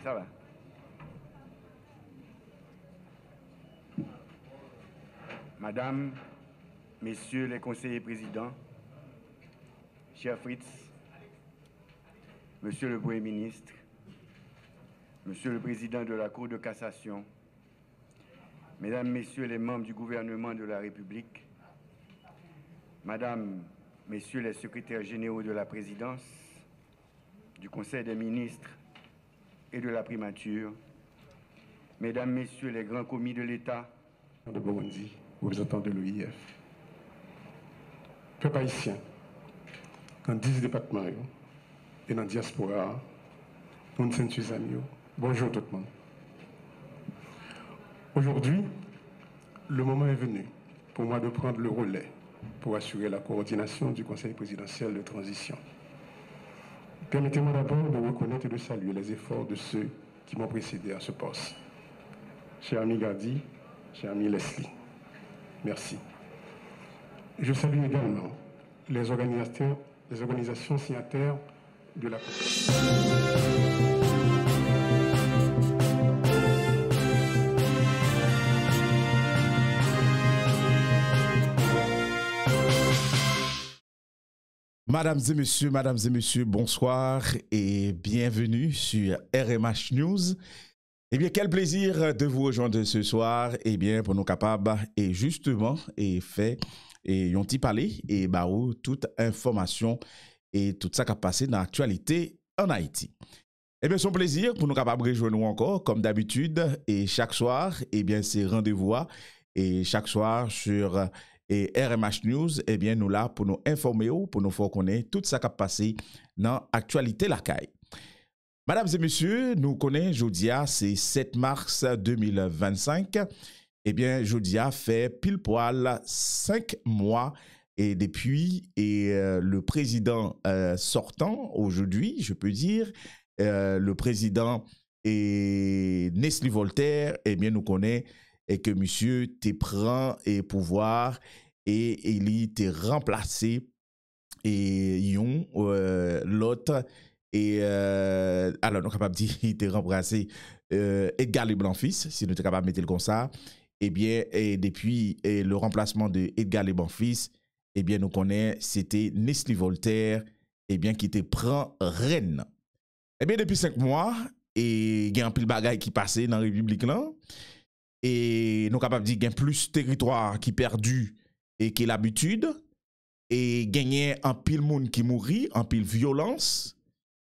Ça va. Madame, Messieurs les conseillers présidents, cher Fritz, Monsieur le Premier ministre, Monsieur le Président de la Cour de cassation, Mesdames, Messieurs les membres du gouvernement de la République, Madame, Messieurs les secrétaires généraux de la Présidence, du Conseil des ministres et de la primature, Mesdames, Messieurs les grands commis de l'État, de Burundi, représentants de l'OIF, peuple haïtien, dans 10 départements et dans la diaspora, nous sommes amis. Bonjour tout le monde. Aujourd'hui, le moment est venu pour moi de prendre le relais pour assurer la coordination du Conseil présidentiel de transition. Permettez-moi d'abord de reconnaître et de saluer les efforts de ceux qui m'ont précédé à ce poste. Cher ami Gadi, cher ami Leslie, merci. Je salue également les organisations signataires de la Mesdames et messieurs, bonsoir et bienvenue sur RMH News. Eh bien, quel plaisir de vous rejoindre ce soir, eh bien, pour nous capables, et justement, et fait, et yon ti parler, et barou, toute information, et tout ça qui a passé dans l'actualité en Haïti. Eh bien, son plaisir pour nous capables de rejoindre encore, comme d'habitude, et chaque soir, eh bien, c'est rendez-vous, et chaque soir sur et RMH News, eh bien, nous là pour nous informer, pour nous faire connaître tout ça qui a passé dans l'actualité la caille. Mesdames et messieurs, nous connaissons Jodia, c'est 7 mars 2025. Eh bien, Jodia fait pile poil 5 mois et depuis le président sortant aujourd'hui, je peux dire, le président Nestlé Voltaire, eh bien, nous connaissons et que monsieur te prend et pouvoir et il était remplacé et yon l'autre et alors nous capable dire il était remplacé Edgar Leblanc-Fils si nous sommes capable de mettre le comme ça et bien et depuis le remplacement de Edgar Leblanc-Fils et bien nous connaissons c'était Nestlé Voltaire et bien qui te prend reine. Et bien depuis 5 mois et il y a un pile bagaille qui passait dans la République là. Et nous sommes capables de dire qu'il y a plus de territoire qui perdu et qui est l'habitude. Et gagner un pile monde qui mourit, un pile violence.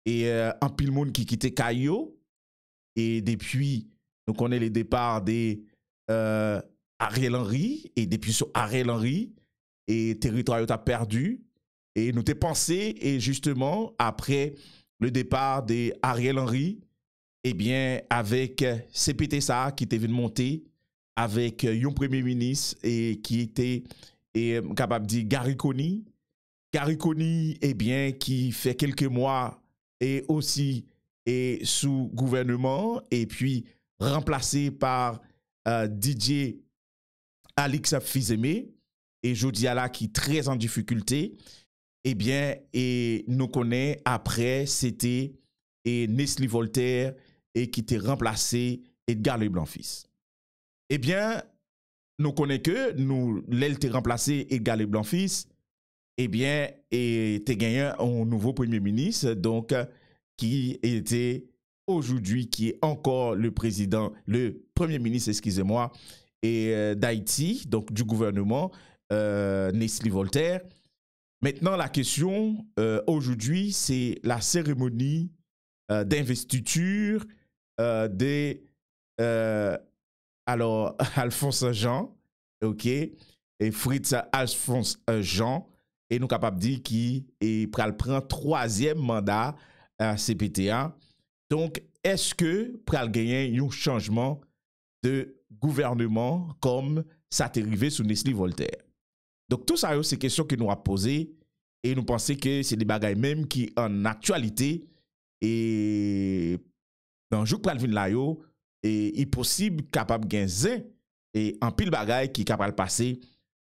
Et un pile monde qui quitte Caillou. Et depuis, nous connaissons les départs de Ariel Henry. Et depuis sur Ariel Henry, et territoire a perdu. Et nous t'ai pensé, et justement, après le départ de Ariel Henry, eh bien, avec CPTSA qui était venu monter, avec un premier ministre et qui était capable de dire Gary Coney. Gary Coney, eh bien, qui fait quelques mois et aussi sous gouvernement et puis remplacé par DJ Alix Fizeme et Jodiala qui est très en difficulté. Eh bien, et nous connaissons après, c'était Nestlé Voltaire et qui était remplacé Edgar Leblanc-Fils. Eh bien, nous connaissons que nous, l'elle t'est remplacé Edgar Leblanc-Fils, eh bien, et t'es gagné un nouveau premier ministre, donc, qui était aujourd'hui, qui est encore le premier ministre, excusez-moi, et d'Haïti, donc du gouvernement, Nestlé Voltaire. Maintenant, la question aujourd'hui, c'est la cérémonie d'investiture alors Alphonse Jean, ok, et Fritz Alphonse Jean, et nous capables de dire qu'il prend 3e mandat à CPTA. Donc, est-ce que pral gagner un changement de gouvernement comme ça t'est arrivé sous Nestlé Voltaire? Donc, tout ça, c'est des questions que nous avons posées et nous pensons que c'est des bagailles même qui en actualité et dans le jour pral vin la yo, et il est possible capable de gagner et en pile bagaille qui est capable de passer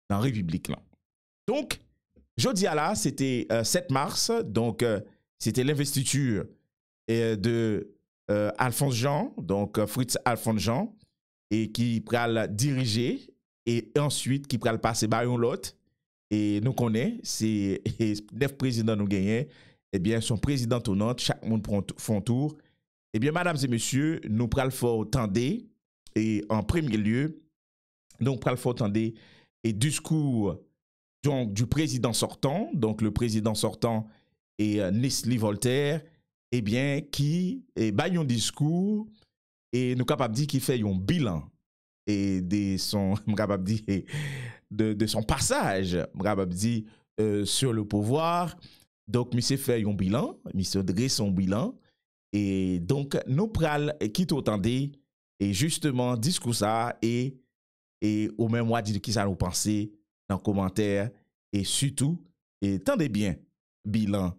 dans la République là. Donc, jeudi à là, c'était 7 mars, donc c'était l'investiture de Alphonse Jean, donc Fritz Alphonse Jean, et qui pral diriger, et ensuite qui pral passer par l'autre. Et nous connaissons, c'est 9 présidents nous gagnons, eh bien, son président tournante, chaque monde prend son tour. Eh bien, mesdames et messieurs, nous pral fort tendez, et en premier lieu, nous pral fort tendez, et discours donc, du président sortant, donc le président sortant est Nestlé Voltaire, eh bien, qui bat un discours et nous capable de dire qu'il fait un bilan et de son, capable de son passage, capable de dire sur le pouvoir. Donc, monsieur fait un bilan, monsieur dresse son bilan et donc nous pral quitte autant et justement discours ça et au même mois dire qui ça nous penser dans les commentaires et surtout et tendez bien bilan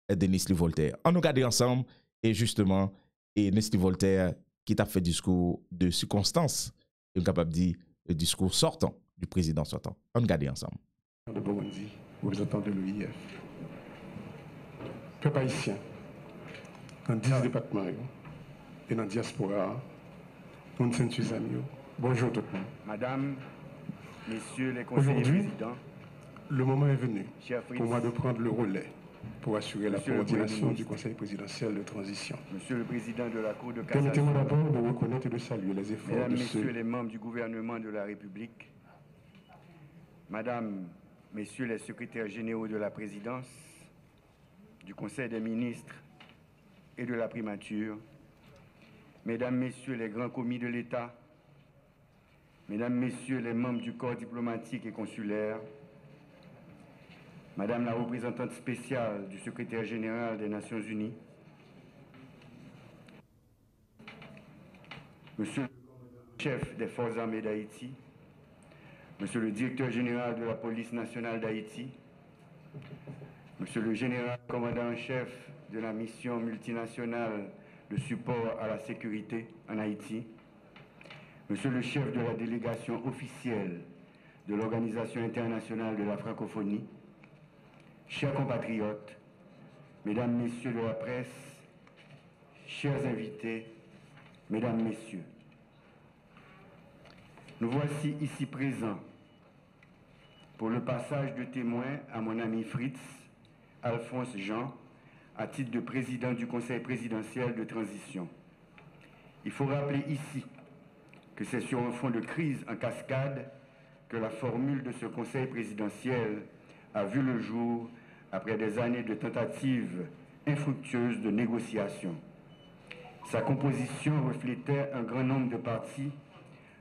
de Nestlé Voltaire. On nous regarde ensemble et justement et Nestlé Voltaire qui t'a fait discours de circonstance, est capable de dire le discours sortant du président sortant. On regarde ensemble. De Burundi, représentant de l'OIF. Peuple haïtien, dans 10 départements et dans la diaspora, nous sommes amis. Bonjour tout le monde. Madame, Messieurs les conseillers présidents, le moment est venu pour moi de prendre le relais pour assurer la coordination du Conseil présidentiel de transition. Monsieur le Président de la Cour de cassation, permettez-moi d'abord de reconnaître et de saluer les efforts Mesdames, de Messieurs les membres du gouvernement de la République, Madame, Messieurs les secrétaires généraux de la Présidence, du Conseil des ministres et de la primature, Mesdames, Messieurs les grands commis de l'État, Mesdames, Messieurs les membres du corps diplomatique et consulaire, Madame la représentante spéciale du secrétaire général des Nations Unies, Monsieur le chef des Forces armées d'Haïti, Monsieur le directeur général de la police nationale d'Haïti, Monsieur le général commandant en chef de la mission multinationale de support à la sécurité en Haïti, Monsieur le chef de la délégation officielle de l'Organisation internationale de la francophonie, chers compatriotes, Mesdames, Messieurs de la presse, chers invités, Mesdames, Messieurs, nous voici ici présents pour le passage de témoin à mon ami Fritz Alphonse Jean à titre de président du Conseil présidentiel de transition. Il faut rappeler ici que c'est sur un fond de crise en cascade que la formule de ce Conseil présidentiel a vu le jour après des années de tentatives infructueuses de négociation. Sa composition reflétait un grand nombre de partis,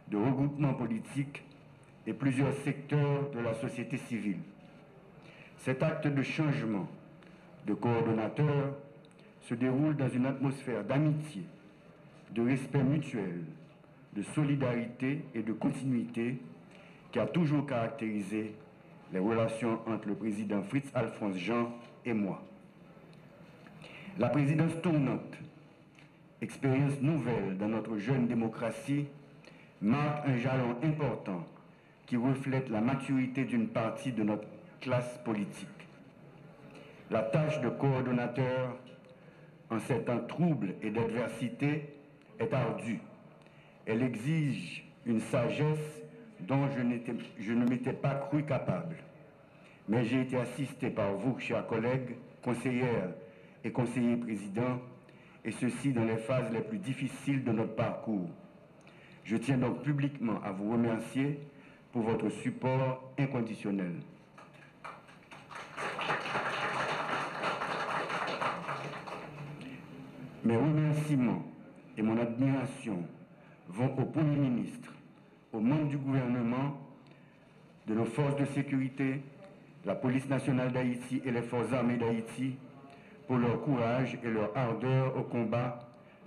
de regroupements politiques et plusieurs secteurs de la société civile. Cet acte de changement de coordonnateur se déroule dans une atmosphère d'amitié, de respect mutuel, de solidarité et de continuité qui a toujours caractérisé les relations entre le président Fritz Alphonse Jean et moi. La présidence tournante, expérience nouvelle dans notre jeune démocratie, marque un jalon important qui reflète la maturité d'une partie de notre classe politique. La tâche de coordonnateur en ces temps troubles et d'adversité est ardue. Elle exige une sagesse dont je ne m'étais pas cru capable. Mais j'ai été assisté par vous, chers collègues, conseillères et conseillers présidents, et ceci dans les phases les plus difficiles de notre parcours. Je tiens donc publiquement à vous remercier pour votre support inconditionnel. Mes remerciements et mon admiration vont au Premier ministre, aux membres du gouvernement, de nos forces de sécurité, la police nationale d'Haïti et les forces armées d'Haïti pour leur courage et leur ardeur au combat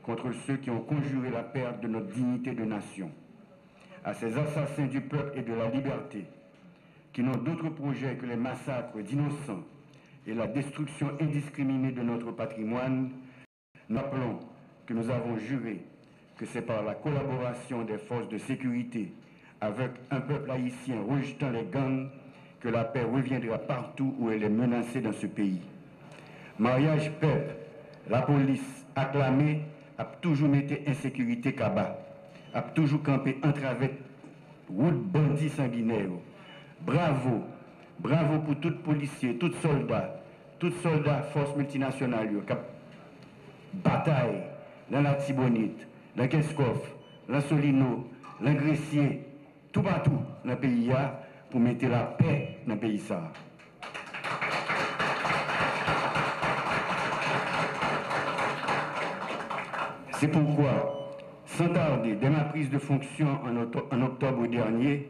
contre ceux qui ont conjuré la perte de notre dignité de nation. À ces assassins du peuple et de la liberté, qui n'ont d'autre projet que les massacres d'innocents et la destruction indiscriminée de notre patrimoine, nous rappelons que nous avons juré que c'est par la collaboration des forces de sécurité avec un peuple haïtien rejetant les gangs que la paix reviendra partout où elle est menacée dans ce pays. Mariage peuple, la police acclamée a toujours mis insécurité cabas, a toujours campé en travers route bandits sanguinaires. Bravo, bravo pour tout policier, tout soldat, force multinationale qui a bataille dans la Tibonite, dans Keskov, dans Solino, dans Gressier, tout partout dans le pays pour mettre la paix dans le pays. C'est pourquoi, sans tarder, dès ma prise de fonction en octobre dernier,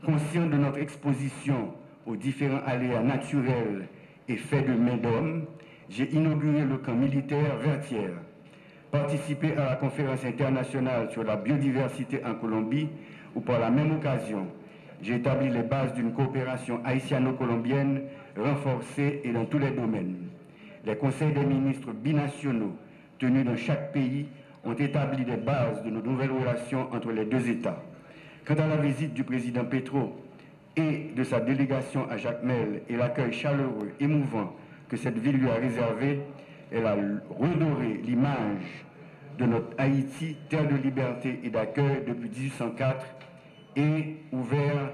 conscient de notre exposition aux différents aléas naturels et faits de main d'homme, j'ai inauguré le camp militaire Vertières, participé à la conférence internationale sur la biodiversité en Colombie, où par la même occasion, j'ai établi les bases d'une coopération haïtiano-colombienne renforcée et dans tous les domaines. Les conseils des ministres binationaux tenus dans chaque pays ont établi les bases de nos nouvelles relations entre les deux États. Quant à la visite du président Petro et de sa délégation à Jacmel et l'accueil chaleureux, émouvant que cette ville lui a réservé, elle a redoré l'image de notre Haïti, terre de liberté et d'accueil depuis 1804, et ouvert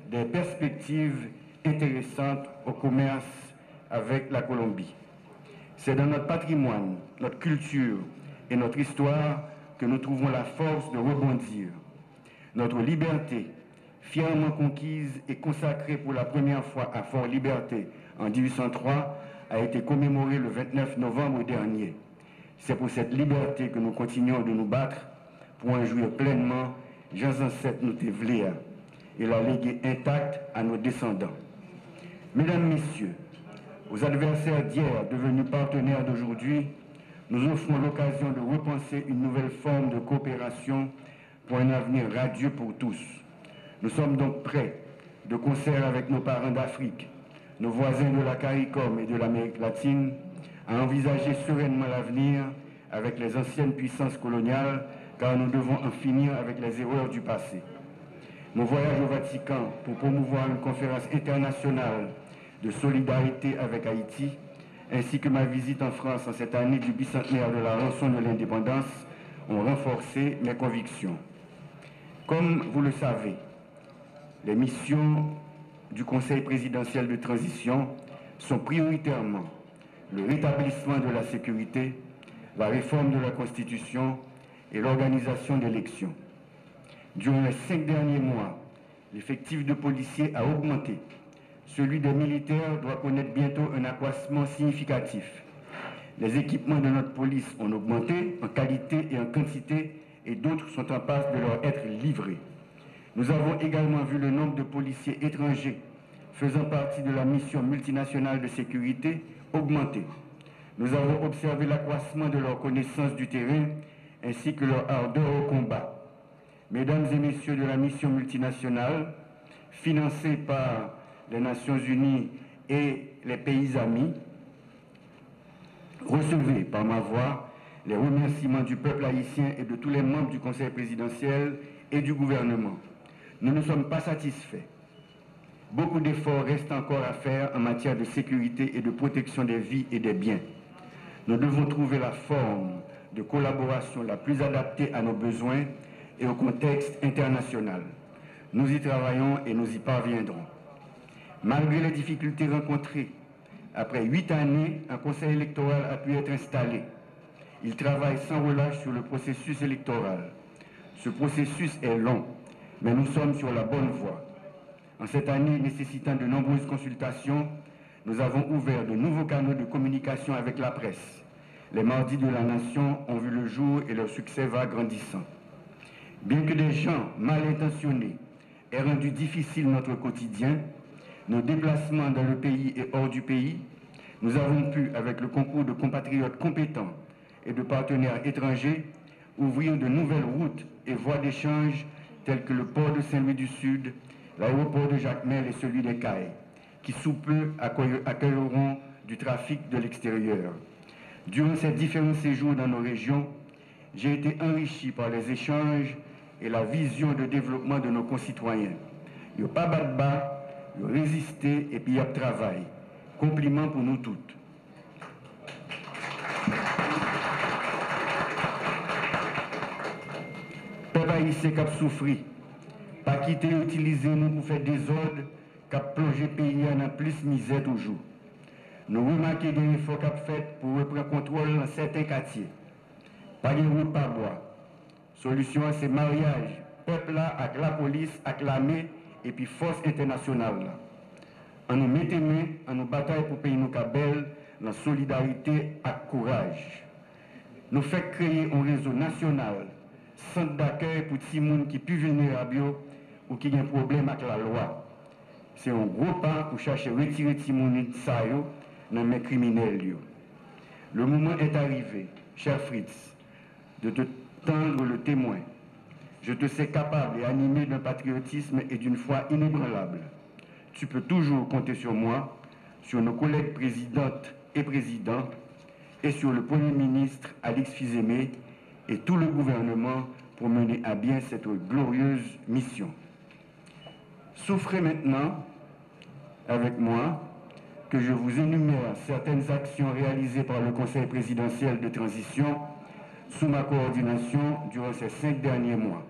des perspectives intéressantes au commerce avec la Colombie. C'est dans notre patrimoine, notre culture et notre histoire que nous trouvons la force de rebondir. Notre liberté, fièrement conquise et consacrée pour la première fois à Fort-Liberté en 1803, a été commémorée le 29 novembre dernier. C'est pour cette liberté que nous continuons de nous battre pour en jouir pleinement, Jean ancêtres nous tévléa, et la léguer intacte à nos descendants. Mesdames, Messieurs, aux adversaires d'hier devenus partenaires d'aujourd'hui, nous offrons l'occasion de repenser une nouvelle forme de coopération pour un avenir radieux pour tous. Nous sommes donc prêts, de concert avec nos parents d'Afrique, nos voisins de la CARICOM et de l'Amérique latine, à envisager sereinement l'avenir avec les anciennes puissances coloniales, car nous devons en finir avec les erreurs du passé. Mon voyage au Vatican pour promouvoir une conférence internationale de solidarité avec Haïti, ainsi que ma visite en France en cette année du bicentenaire de la rançon de l'indépendance, ont renforcé mes convictions. Comme vous le savez, les missions du Conseil présidentiel de transition sont prioritairement le rétablissement de la sécurité, la réforme de la Constitution et l'organisation d'élections. Durant les 5 derniers mois, l'effectif de policiers a augmenté. Celui des militaires doit connaître bientôt un accroissement significatif. Les équipements de notre police ont augmenté en qualité et en quantité et d'autres sont en passe de leur être livrés. Nous avons également vu le nombre de policiers étrangers faisant partie de la mission multinationale de sécurité augmenter. Nous avons observé l'accroissement de leur connaissance du terrain ainsi que leur ardeur au combat. Mesdames et messieurs de la mission multinationale, financée par les Nations Unies et les pays amis, recevez par ma voix les remerciements du peuple haïtien et de tous les membres du Conseil présidentiel et du gouvernement. Nous ne sommes pas satisfaits. Beaucoup d'efforts restent encore à faire en matière de sécurité et de protection des vies et des biens. Nous devons trouver la forme de collaboration la plus adaptée à nos besoins et au contexte international. Nous y travaillons et nous y parviendrons. Malgré les difficultés rencontrées, après 8 années, un conseil électoral a pu être installé. Il travaille sans relâche sur le processus électoral. Ce processus est long, mais nous sommes sur la bonne voie. En cette année nécessitant de nombreuses consultations, nous avons ouvert de nouveaux canaux de communication avec la presse. Les mardis de la nation ont vu le jour et leur succès va grandissant. Bien que des gens mal intentionnés aient rendu difficile notre quotidien, nos déplacements dans le pays et hors du pays, nous avons pu, avec le concours de compatriotes compétents et de partenaires étrangers, ouvrir de nouvelles routes et voies d'échange telles que le port de Saint-Louis-du-Sud, l'aéroport de Jacmel et celui des Cayes, qui sous peu accueilleront du trafic de l'extérieur. Durant ces différents séjours dans nos régions, j'ai été enrichi par les échanges et la vision de développement de nos concitoyens. Il n'y a pas bas, il y a résister et puis il y a travail. Compliment pour nous toutes. haïtiens qui ont souffert, pas quitter utiliser nous pour faire des ordres qui ont plongé le pays dans plus de misère toujours. Nous remarquons des efforts qui ont fait pour reprendre contrôle dans certains quartiers. Pas de route, pas bois. Solution, c'est mariage, peuple là, avec la police, avec l'armée et puis force internationale. Là. On nous met main, on nous bataille pour payer nos cabelles, dans solidarité et courage. Nous faisons créer un réseau national, centre d'accueil pour les gens qui sont plus vulnérables ou qui ont un problème avec la loi. C'est un gros pas pour chercher à retirer les gens dans les criminels. Le moment est arrivé, cher Fritz, de te tendre le témoin. Je te sais capable et animé d'un patriotisme et d'une foi inébranlable. Tu peux toujours compter sur moi, sur nos collègues présidentes et présidents, et sur le Premier ministre Alix Fils-Aimé et tout le gouvernement pour mener à bien cette glorieuse mission. Souffrez maintenant avec moi que je vous énumère certaines actions réalisées par le Conseil présidentiel de transition sous ma coordination durant ces 5 derniers mois.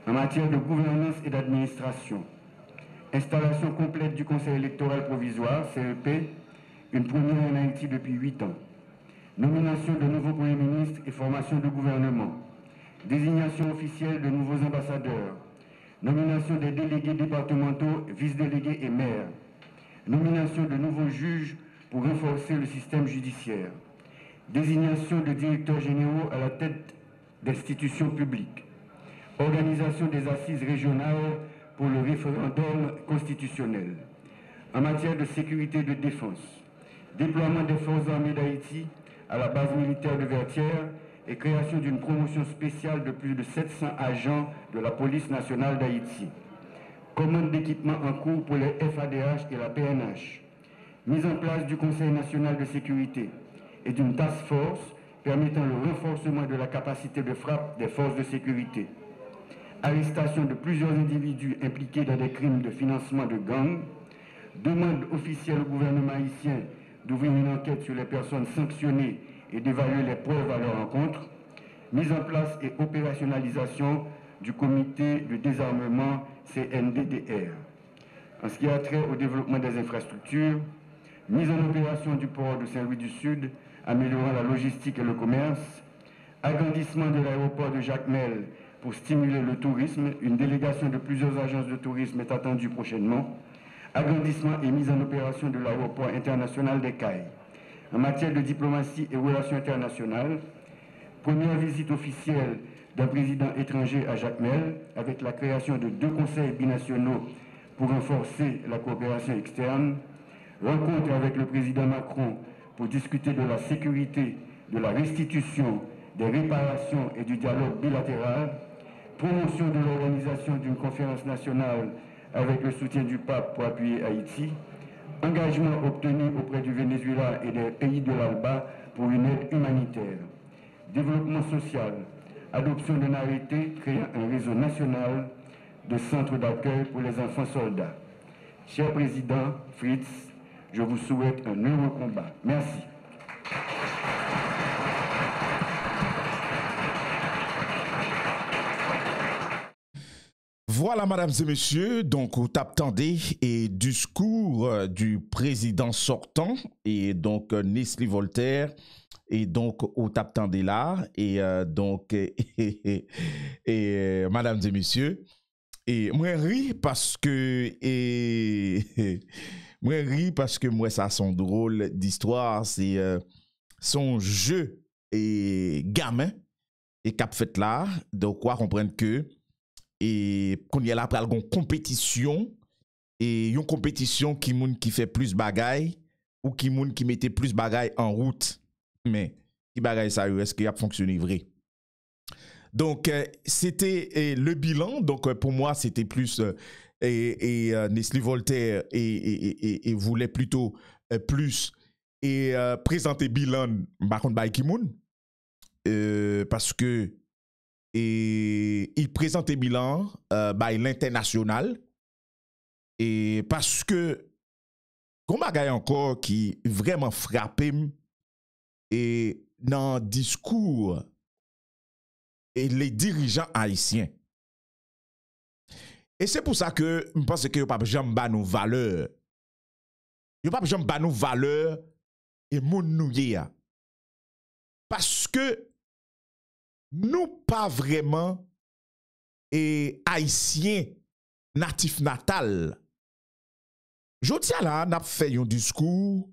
En matière de gouvernance et d'administration, installation complète du Conseil électoral provisoire, CEP, une première en Haïti depuis 8 ans. Nomination de nouveaux premiers ministres et formation de gouvernement. Désignation officielle de nouveaux ambassadeurs. Nomination des délégués départementaux, vice-délégués et maires. Nomination de nouveaux juges pour renforcer le système judiciaire. Désignation de directeurs généraux à la tête d'institutions publiques. Organisation des assises régionales pour le référendum constitutionnel. En matière de sécurité et de défense, déploiement des forces armées d'Haïti à la base militaire de Vertières et création d'une promotion spéciale de plus de 700 agents de la police nationale d'Haïti. Commande d'équipements en cours pour les FADH et la PNH. Mise en place du Conseil national de sécurité et d'une task force permettant le renforcement de la capacité de frappe des forces de sécurité. Arrestation de plusieurs individus impliqués dans des crimes de financement de gangs. Demande officielle au gouvernement haïtien d'ouvrir une enquête sur les personnes sanctionnées et d'évaluer les preuves à leur encontre. Mise en place et opérationnalisation du comité de désarmement CNDDR. En ce qui a trait au développement des infrastructures, mise en opération du port de Saint-Louis du Sud, améliorant la logistique et le commerce, agrandissement de l'aéroport de Jacmel pour stimuler le tourisme, une délégation de plusieurs agences de tourisme est attendue prochainement, agrandissement et mise en opération de l'aéroport international des Cayes. En matière de diplomatie et relations internationales, première visite officielle d'un président étranger à Jacmel, avec la création de 2 conseils binationaux pour renforcer la coopération externe, rencontre avec le président Macron pour discuter de la sécurité, de la restitution, des réparations et du dialogue bilatéral, promotion de l'organisation d'une conférence nationale avec le soutien du pape pour appuyer Haïti, engagement obtenu auprès du Venezuela et des pays de l'ALBA pour une aide humanitaire, développement social, adoption d'un arrêté créant un réseau national de centres d'accueil pour les enfants soldats. Cher Président Fritz, je vous souhaite un heureux combat. Merci. Voilà, mesdames et messieurs, donc vous attendez et discours du président sortant et donc Nestlé Voltaire et donc au attendez là et donc et mesdames et messieurs et moi ris parce que moi ris parce que moi ça son drôle d'histoire, c'est son jeu et gamin et cap fait là, donc quoi comprendre que et qu'on y a là après une compétition et une compétition qui fait plus bagaille ou qui mettait plus bagaille en route, mais qui bagaille ça est-ce qu'il a fonctionné vrai. Donc c'était le bilan, donc pour moi c'était plus Nestlé Voltaire et voulait plutôt plus et présenter bilan par contre by Kimoun parce que et il présentait bilan by l'international et parce que qu'on bagaille encore qui vraiment frappé et dans discours et les dirigeants haïtiens. Et c'est pour ça que je pense que yo pas jamais ba nous valeur. Yo pas jamais ba nous valeur et moun nou ye a. Parce que nous pas vraiment et haïtiens natif natal. Jodi a là n'a fait un discours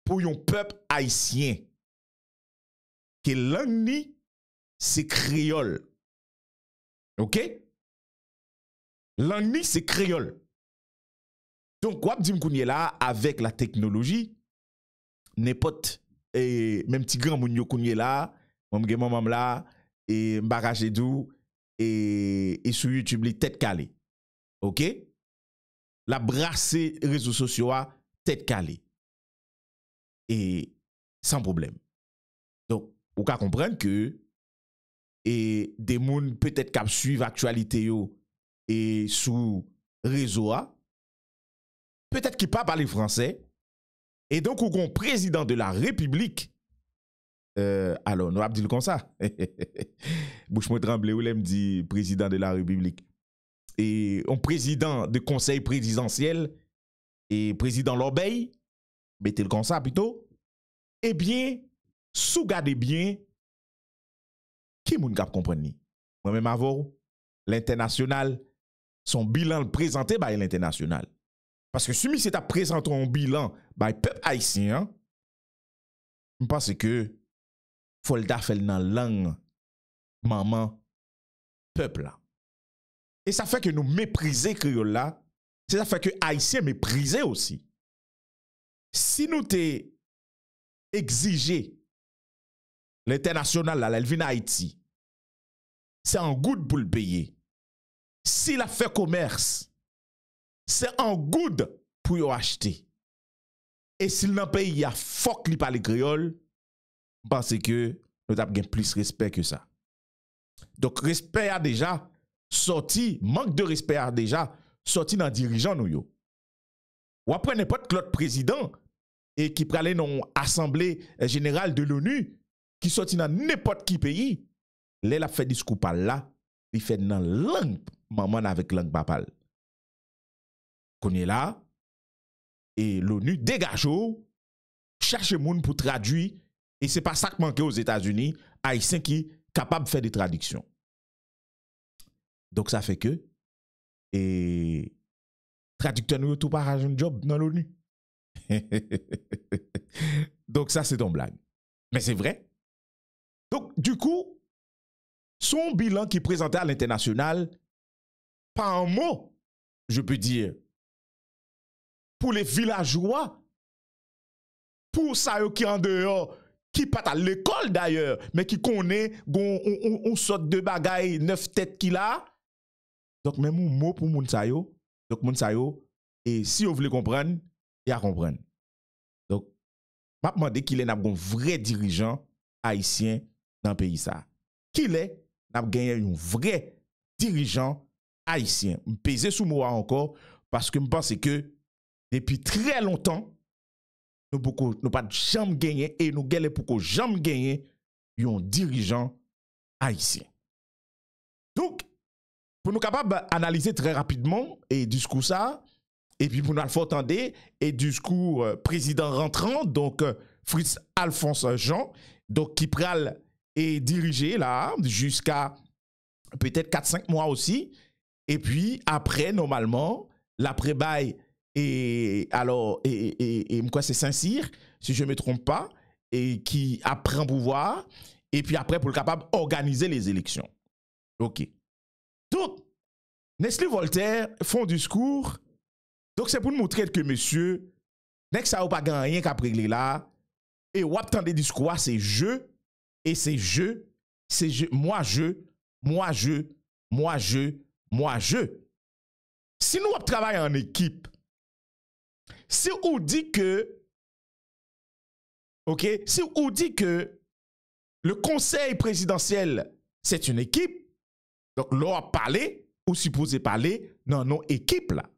pour un peuple haïtien que langue ni c'est créole. OK? Langue ni c'est créole. Donc wap di m'kounye là avec la technologie n'importe et même petit grand moun yo kounye là, moun gen maman là et m'barache dou et sur YouTube li tête calée. OK? La brasser réseaux sociaux a tête calée. Et sans problème. Donc, vous ka comprendre que et des moun peut-être k'ap suivre actualité yo et sous réseau a peut-être qui pas parler français et donc ou gon président de la République alors nous va dire comme ça bouche moi tremble ou l'aime dit président de la République et un président de conseil présidentiel et président l'obéi mettez le comme ça plutôt eh bien sous gardez bien qui moun k'ap comprendre ni moi même avant l'international son bilan présenté par l'international parce que si monsieur t'a présenté un bilan par peuple haïtien je pense que faut le faire dans langue maman peuple là et ça fait que nous mépriser créole là c'est ça fait que haïtien mépriser aussi si nous t'es exigé l'international là elle vient Haïti c'est en good pour le payer s'il a fait commerce c'est en good pour y acheter et s'il n'a pays y a fuck li parler créole parce que nous avons plus respect que ça donc respect a déjà sorti manque de respect a déjà sorti dans dirigeant nous yo ou après n'importe quel autre président et qui pralé dans assemblée générale de l'ONU qui sorti dans n'importe qui pays là fait discours par là il fait dans langue maman avec langue papal qu'on est là et l'ONU dégage cherche moun pour traduire et c'est pas ça qui manque aux États-Unis haïtien qui capable de faire des traductions donc ça fait que et traducteur nous tout pas un job dans l'ONU donc ça c'est ton blague mais c'est vrai donc du coup son bilan qui présentait à l'international pas un mot je peux dire pour les villageois pour ça qui en dehors qui pas à l'école d'ailleurs mais qui connaît on sorte de bagaille 9 têtes qu'il a donc même un mot pour moun sa yo donc moun sa yo et si vous voulez comprendre et à comprendre. Donc, je me demande qu'il est un vrai dirigeant haïtien dans le pays. Qu'il est, n'a gagné un vrai dirigeant haïtien. Je pèse sous moi encore parce que je pense que depuis très longtemps, nous n'avons pas jamais gagné et nous n'avons pas jamais gagné un dirigeant haïtien. Donc, pour nous capables d'analyser très rapidement et discours ça, et puis pour nous faire entendre et discours président rentrant donc Fritz Alphonse Jean donc qui pral et dirigé là jusqu'à peut-être 4-5 mois aussi et puis après normalement l'après bail et alors et quoi c'est Saint-Cyr si je me trompe pas et qui apprend pouvoir et puis après pour le capable organiser les élections. OK. Donc Nestlé Voltaire font discours. Donc c'est pour nous montrer que monsieur, nek ça ou pas gagné qu'à régler là, et ou attend des discours, c'est je, et c'est je, moi je. Si nous travaillons en équipe, si on dit que, ok, si on dit que le conseil présidentiel c'est une équipe, donc l'on a parlé, ou supposé parler dans nos équipes là.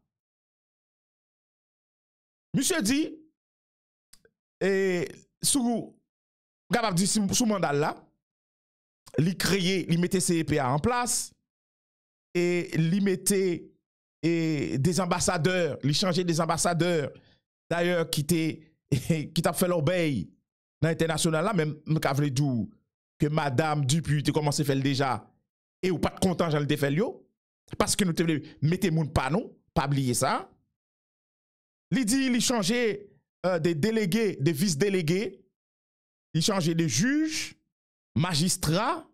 Monsieur dit, et sous mandat là, li créé, li mettait CEPA en place et li mettait des ambassadeurs, li changeait des ambassadeurs d'ailleurs qui t'a fait l'obéi dans l'international là, même m'avait dit que madame Dupuis te commencé à faire déjà et ou pas de content j'en le fait yo parce que nous te mettez moun pas non, pas oublier ça. Li dit li changeait des délégués, des vice-délégués, il changeait de juges, magistrats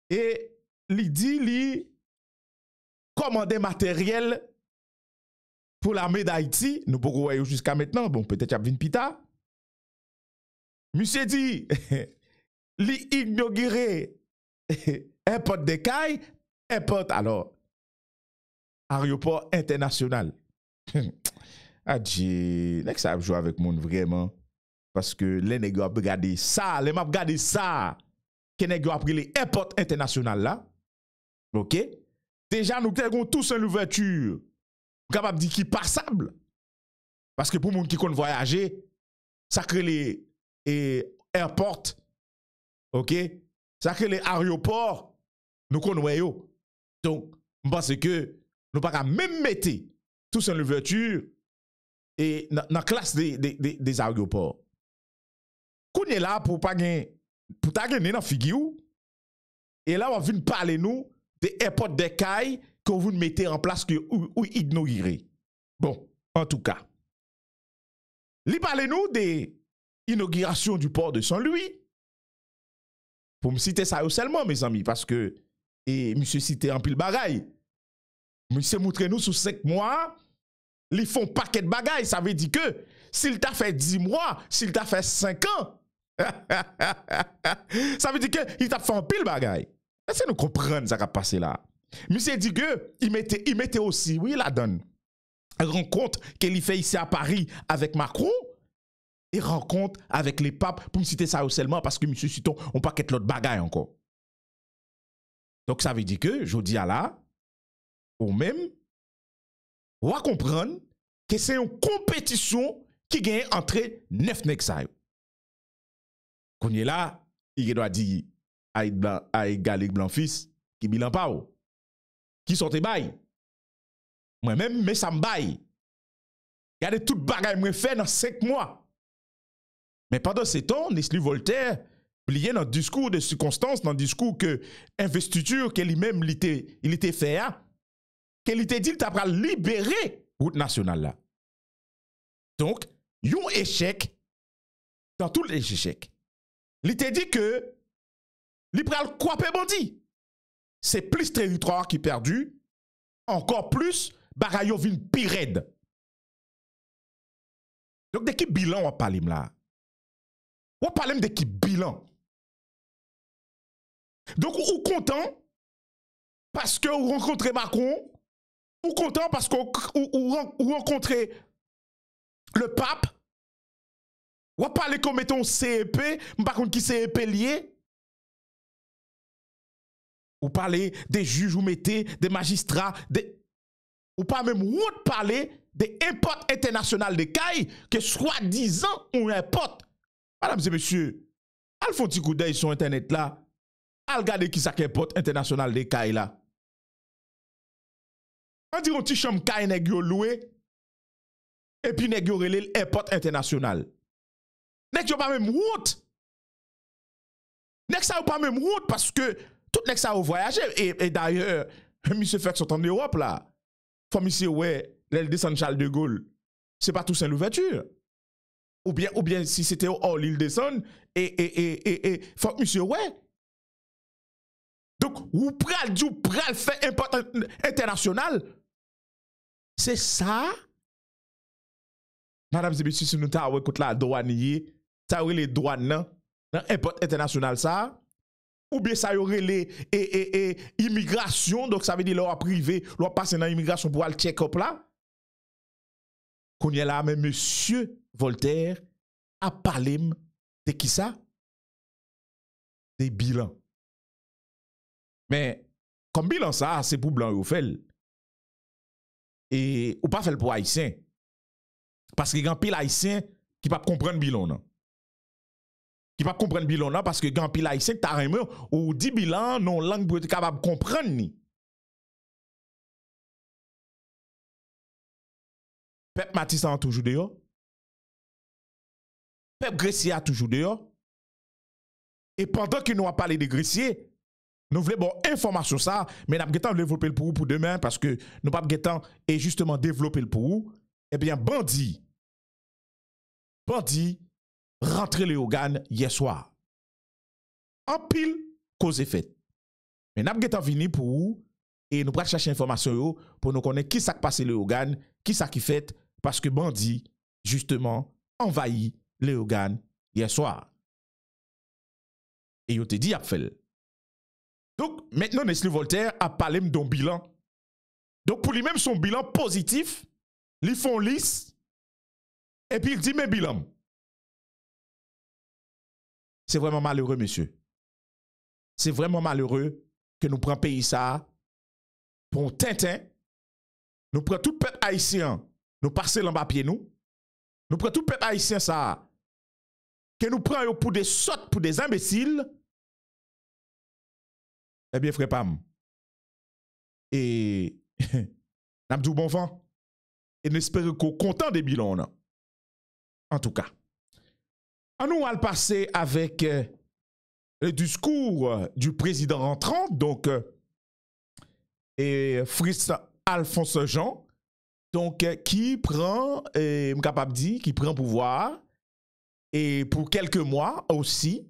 et il dit li commandait matériel pour l'armée d'Haïti. Nous pouvons voir jusqu'à maintenant, bon peut-être y a vin pita. Monsieur dit li inauguré un porte de caille, un porte alors aéroport international. Adji, nek ça jouer avec moun vraiment parce que les nègres ont regardé ça, les m'a regardé ça que nègres ont pris les airports international là. OK? Déjà nous avons tous une ouverture capable de dire qui passable parce que pour moun qui connaît voyager, ça crée les airports. OK? Ça crée les aéroports. Nous connaissons. Donc, je pense que nous pas même mettre tous une ouverture et dans la classe des aéroports. Qu'on est là pour pas gagner pour ta gagner dans figure et là on vient parler nous des airports d'écailles que vous mettez en place que ou ignorer. Bon, en tout cas. Li parle nous des inaugurations du port de Saint-Louis. Pour me citer ça seulement mes amis parce que et monsieur cité en pile bagaille. Monsieur montre nous sous 5 mois, ils font paquet de bagaille, ça veut dire que s'il t'a fait 10 mois, s'il t'a fait 5 ans, ça veut dire que il t'a fait un pile bagaille. Est-ce que nous comprenons ça qui a passé là? Monsieur dit que il mettait aussi, oui, la donne. Rencontre qu'il fait ici à Paris avec Macron et rencontre avec les papes pour me citer ça seulement parce que monsieur Citon on paquet l'autre bagaille encore. Donc ça veut dire que je dis à là ou même on va comprendre que c'est une compétition qui gagne entre 9 nègres. Qu'on est là, il doit dire à Galik Blanc fils qui bilan pas ou qui sortait bail. Moi-même, mais ça me baille. Regardez tout bagaille que je fais dans 5 mois. Mais pendant ce temps, Nestlé Voltaire, plié dans le discours de circonstances, dans le discours que investiture que lui-même il était fait, qu'il était dit qu'il t'a libérer route nationale là. Donc, il y a un échec dans tous les échecs. Il était dit que il pral quoi bandi. C'est plus territoire qui perdu, encore plus bagaille vin pire. Donc de qui bilan on parle là? On parle de qui bilan? Donc ou content parce que vous rencontrez Macron, ou content parce que vous rencontrez le pape, ou parler comme mettons CEP, par contre qui CEP lié. Ou parler des juges, ou mettez des magistrats, ou pas même ou parler des imports internationaux de caille que soi-disant on importe. Mesdames et messieurs, al font petit coup d'œil sur internet là, al regarder qui ça importe international de caille là. On dit un petit chambre caille nèg yo loué et puis nèg yo relé import international. Nèg yo pas même route. Nèg ça pas même route parce que tout nèg ça au voyager et d'ailleurs monsieur fait sont en Europe là. Faut monsieur ouais, l'elle descend Charles de Gaulle. C'est pas tout ça l'ouverture. Ou bien si c'était hors l'île descend et faut monsieur ouais. Donc ou pral fait import international. C'est ça. Madame et messieurs, si nous avons écouté la douanier, ça aurait les douanes dans import international ça. Ou bien ça y aurait les immigration, donc ça veut dire leur privé, leur passer dans l'immigration pour aller check-up là. Qu'on y est là, mais monsieur Voltaire a parlé de qui ça? Des bilans. Mais comme bilan ça, c'est pour blanc ou fait. Et ou pas fait pour haïtien. Parce qu'il y a un pile haïtien qui ne peut pas comprendre bilan non. qui pas comprendre bilan là parce que grand pile haïtien t'a remè ou dit bilan non langue pour être capable comprendre ni. Pep Matissan toujours dehors. Pep Gressier a toujours dehors. Et pendant que nous avons parlé de Gressier, nous voulons bon information ça, mais nous avons développer le pour demain parce que nous pas et justement développer le pour. Eh bien, bandit rentré le organe hier soir. En pile, cause et fait. Mais nous avons venu pour et nous allons chercher information pour nous connaître qui s'est passé le organe, qui s'est fait, parce que bandit, justement, envahit le organe hier soir. Et il te dit, a fait. Donc, maintenant, Nestlé Voltaire a parlé d'un bilan. Donc, pour lui-même, son bilan positif, ils font lisse, et puis il dit, mais bilan. C'est vraiment malheureux, monsieur. C'est vraiment malheureux que nous prenions pays ça pour un tintin. Nous prenons tout le peuple haïtien, nous passons en bas pied nous. Nous prenons tout le peuple haïtien ça, que nous prenons pour des sottes, pour des imbéciles. Eh bien, frère Pam. Et nous avons bon vent. Et nous espérons qu'on est content des bilans. En tout cas. Nous allons passer avec le discours du président rentrant, donc, Fritz Alphonse Jean, donc, qui prend, capable dire, qui prend pouvoir, et pour quelques mois aussi.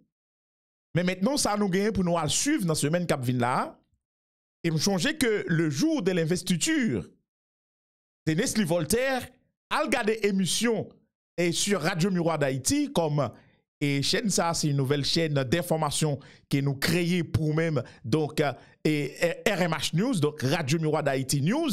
Mais maintenant, ça nous gagne pour nous suivre dans ce semaine cap vin là. Et me changer que le jour de l'investiture de Nestlé Voltaire, a regardé émission et sur Radio Miroir d'Haïti, comme et chaîne ça, c'est une nouvelle chaîne d'information que nous créons pour même, donc, et RMH News, donc Radio Miroir d'Haïti News.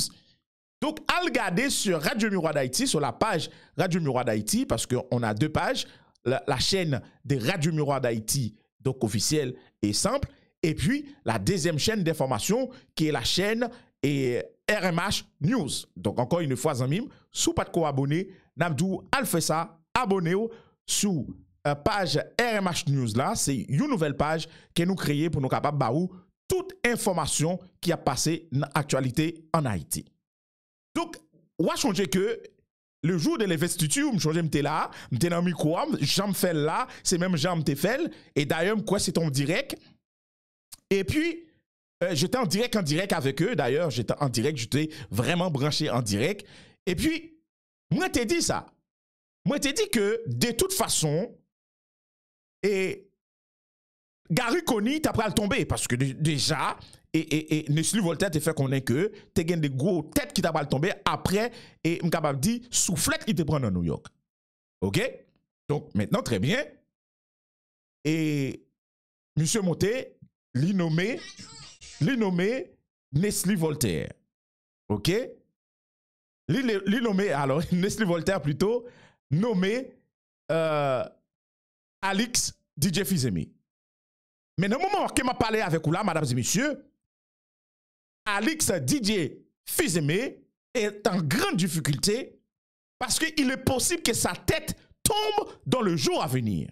Donc, à regarder sur Radio Miroir d'Haïti, sur la page Radio Miroir d'Haïti, parce qu'on a deux pages, la chaîne de Radio Miroir d'Haïti, donc officielle et simple, et puis la deuxième chaîne d'information qui est la chaîne et RMH News. Donc encore une fois, Zamim, sous pas de quoi abonner, Namdou al fait ça, abonnez-vous sous page RMH News là, c'est une nouvelle page que nous créons pour nous capables baou toute information qui a passé dans l'actualité en Haïti. Donc, on va changer que le jour de l'investiture, je change m'te là, m'te dans le micro, j'en fais là, c'est même j'en m'te fait, et d'ailleurs, quoi, c'est en direct. Et puis, j'étais en direct avec eux, d'ailleurs, j'étais en direct, j'étais vraiment branché en direct. Et puis, moi, t'ai dit ça. Moi, t'ai dit que, de toute façon, et Gary Conny, t'as pas le tomber, parce que déjà, et Nestlé Voltaire te fait connaître que tu as des gros têtes qui t'a pas tomber après et je capable dire soufflette qui te prend dans New York. OK? Donc maintenant très bien. Et monsieur Monté li nommé Nestlé Voltaire. OK? Li nommé alors Nestlé Voltaire plutôt nommé Alix DJ Fizemi. Mais dans le moment que m'a parlé avec vous là, mesdames et messieurs, Alix DJ Fizemi est en grande difficulté parce qu'il est possible que sa tête tombe dans le jour à venir.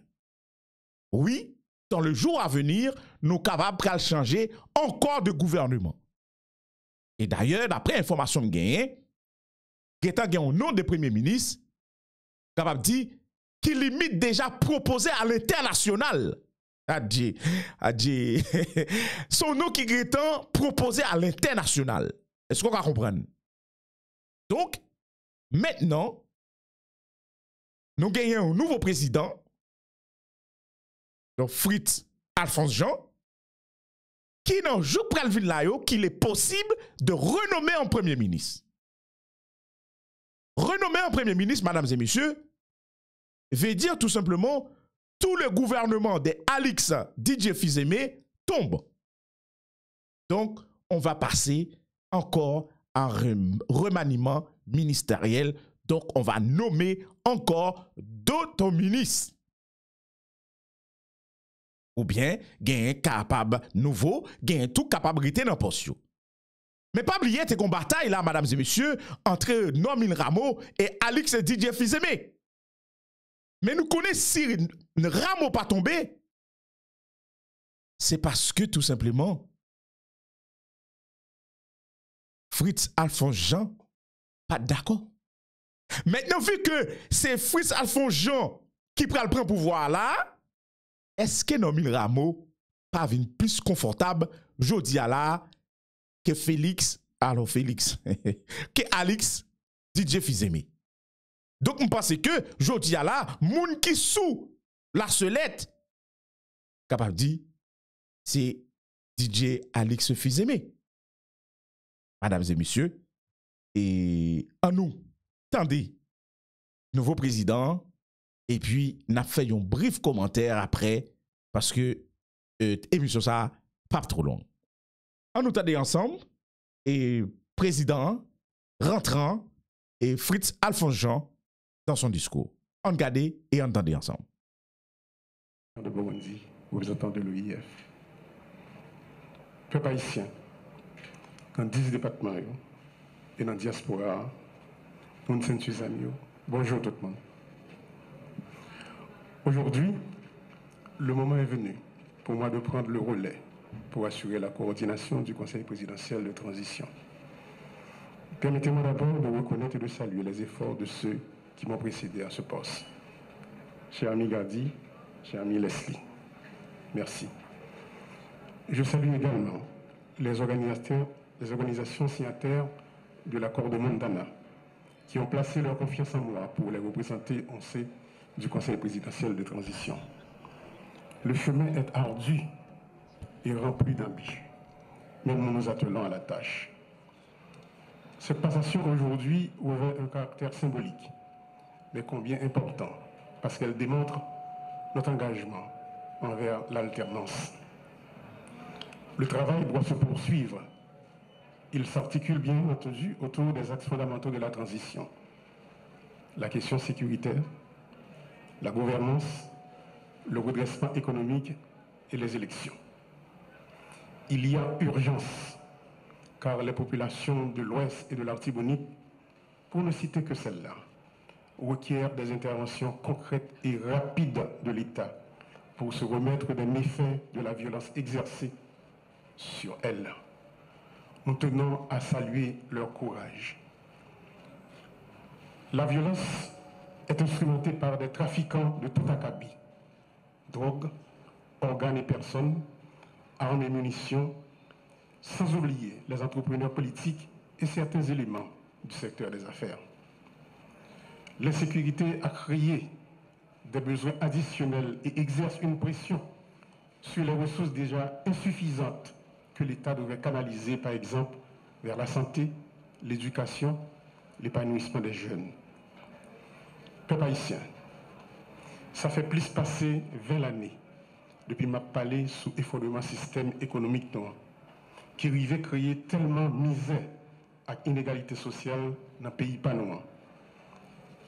Oui, dans le jour à venir, nous sommes capables de changer encore de gouvernement. Et d'ailleurs, d'après information que j'ai, il y a un nom de premier ministre capable de dire qu'il limite déjà proposé à l'international. Adji. Son nom qui est proposé à l'international. Est-ce qu'on va comprendre? Donc, maintenant, nous gagnons un nouveau président, donc Fritz Alphonse Jean, qui n'en joue pas le là qu'il est possible de renommer en premier ministre. Renommer en premier ministre, mesdames et messieurs, veut dire tout simplement tout le gouvernement de Alix DJ Fizemi tombe. Donc, on va passer encore un remaniement ministériel. Donc, on va nommer encore d'autres ministres. Ou bien, gain capable nouveau, gain tout capabilité dans poste. Mais pas oublier que qu'on bataille là, mesdames et messieurs, entre Normine Rameau et Alix DJ Fizemi. Mais nous connaissons si un rameau pas tombé, c'est parce que tout simplement, Fritz Alphonse Jean pas d'accord. Maintenant, vu que c'est Fritz Alphonse Jean qui prend le pouvoir là, est-ce que Nomil Rameau pas vient plus confortable jodi à là que Félix, alors Félix, que Alex DJ Fizeme. Donc, je pense que jodi à là, moun qui sous la selette, capable de dire, c'est DJ Alex Fizeme. Mesdames et messieurs, et en nous, tendez, nouveau président, et puis, n'a fait un bref commentaire après, parce que émission ça, pas trop long. En nous tendez ensemble, et président rentrant, et Fritz Alphonse Jean, dans son discours. On regarde et entendez ensemble. De Burundi, représentant de l'OIF. Peuple haïtien, dans 10 départements et dans la diaspora, nous sommes tous amis. Bonjour tout le monde. Aujourd'hui, le moment est venu pour moi de prendre le relais pour assurer la coordination du Conseil présidentiel de transition. Permettez-moi d'abord de reconnaître et de saluer les efforts de ceux qui m'ont précédé à ce poste. Cher ami Gadi, cher ami Leslie, merci. Je salue également les organisations signataires de l'accord de Mondana qui ont placé leur confiance en moi pour les représenter au sein du Conseil présidentiel de transition. Le chemin est ardu et rempli d'embûches, mais nous nous attelons à la tâche. Cette passation aujourd'hui revêt un caractère symbolique, mais combien important, parce qu'elle démontre notre engagement envers l'alternance. Le travail doit se poursuivre. Il s'articule bien entendu autour des axes fondamentaux de la transition. La question sécuritaire, la gouvernance, le redressement économique et les élections. Il y a urgence, car les populations de l'Ouest et de l'Artibonite, pour ne citer que celles-là, requièrent des interventions concrètes et rapides de l'État pour se remettre des méfaits de la violence exercée sur elles. Nous tenons à saluer leur courage. La violence est instrumentée par des trafiquants de tout acabit, drogue, organes et personnes, armes et munitions, sans oublier les entrepreneurs politiques et certains éléments du secteur des affaires. L'insécurité a créé des besoins additionnels et exerce une pression sur les ressources déjà insuffisantes que l'État devrait canaliser, par exemple, vers la santé, l'éducation, l'épanouissement des jeunes. Peuple haïtien, ça fait plus passer 20 années depuis ma palais sous effondrement système économique noir, qui arrivait créer tellement misère et inégalité sociale dans le pays panois.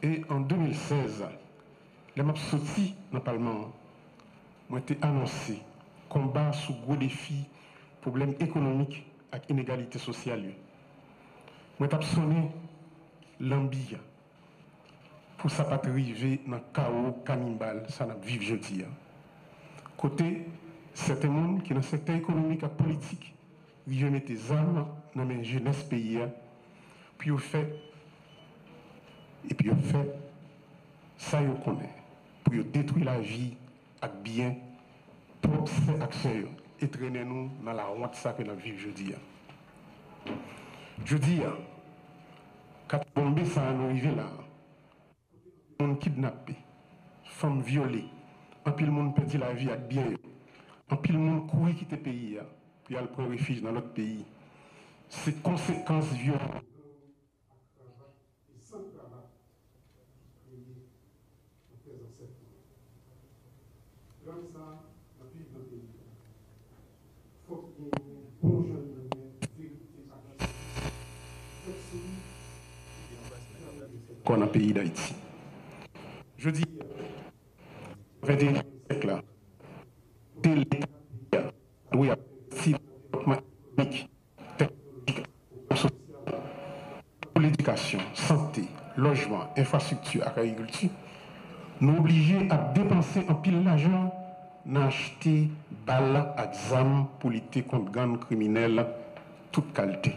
Et en 2016, les maps sortis dans le Parlement ont été annoncés combat sous gros défis, problèmes économiques et inégalité sociale. Moi, j'ai sonné l'ambi pour ça pas arriver dans le chaos cannibale, ça n'a vivre jeudi. Côté, certains monde qui dans le secteur économique et politique, ils mettent des armes dans les jeunesse pays, puis au fait, ça ils connaissent, pour détruire la vie avec bien, pour faire action et traîner nous dans la honte ça que nous vivons jeudi. Jeudi, quand bombé ça nous arrive là, on kidnappé, femmes violées, un pile monde perdit la vie avec bien, un pile monde courir quitter le pays, puis aller prendre refuge dans l'autre pays. Ces conséquences violentes. Qu'on a pays d'Haïti. Je dis, 21e siècle là, l'État doit pour l'éducation, santé, logement, infrastructure et agriculture, nous obligés à dépenser en pile l'argent dans acheter balles à exam pour lutter contre gangs criminels toute qualité.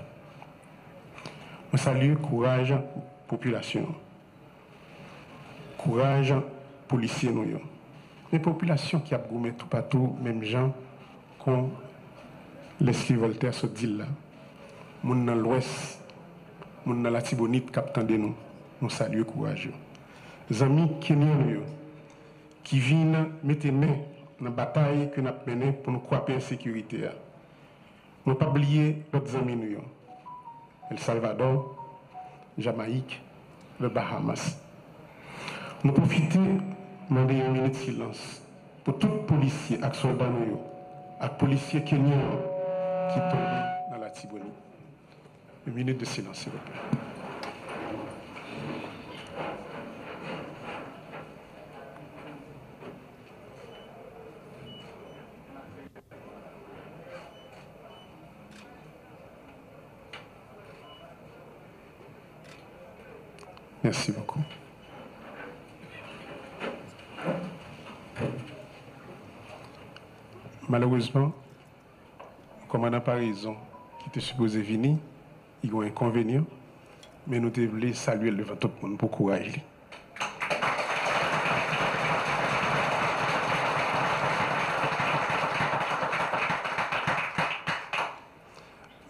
Je salue courage population. Courage policiers nous. Les populations qui a gommé tout partout, même gens qu'on Leslie Voltaire se dit là. Moun dans l'ouest, moun dans la Tibonite captant de nous saluons courageux. Les amis kenyans qui viennent mettre main dans la bataille que nous avons menée pour nous couper la sécurité. Nous ne pas oublier d'autres amis nous. El Salvador, Jamaïque, le Bahamas. Nous profitons de une minute de silence pour tous les policiers et soldats et les policiers kenyans qui tombent dans la Tibonite. Une minute de silence, s'il vous plaît. Merci beaucoup. Malheureusement, le commandant Parison, qui était supposé venir, il y a un inconvénient, mais nous devons saluer devant tout le monde pour courage.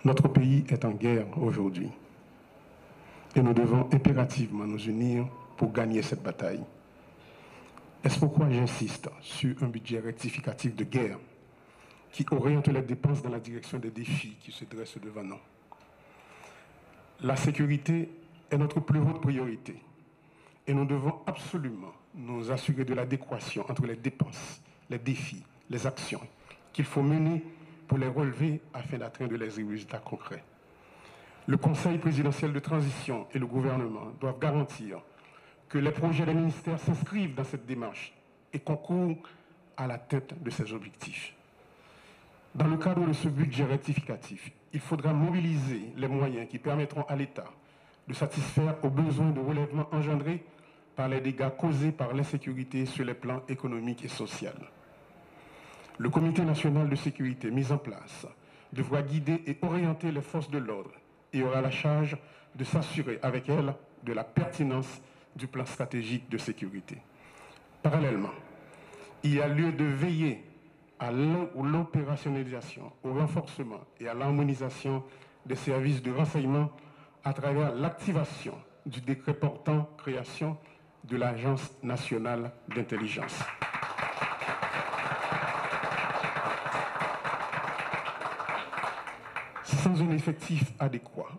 Notre pays est en guerre aujourd'hui. Et nous devons impérativement nous unir pour gagner cette bataille. C'est pourquoi j'insiste sur un budget rectificatif de guerre qui oriente les dépenses dans la direction des défis qui se dressent devant nous. La sécurité est notre plus haute priorité et nous devons absolument nous assurer de l'adéquation entre les dépenses, les défis, les actions qu'il faut mener pour les relever afin d'atteindre les résultats concrets. Le Conseil présidentiel de transition et le gouvernement doivent garantir que les projets des ministères s'inscrivent dans cette démarche et concourent à l'atteinte de ces objectifs. Dans le cadre de ce budget rectificatif, il faudra mobiliser les moyens qui permettront à l'État de satisfaire aux besoins de relèvement engendrés par les dégâts causés par l'insécurité sur les plans économiques et sociaux. Le Comité national de sécurité mis en place devra guider et orienter les forces de l'ordre et aura la charge de s'assurer avec elles de la pertinence du plan stratégique de sécurité. Parallèlement, il y a lieu de veiller à l'opérationnalisation, au renforcement et à l'harmonisation des services de renseignement à travers l'activation du décret portant création de l'Agence nationale d'intelligence. Sans un effectif adéquat,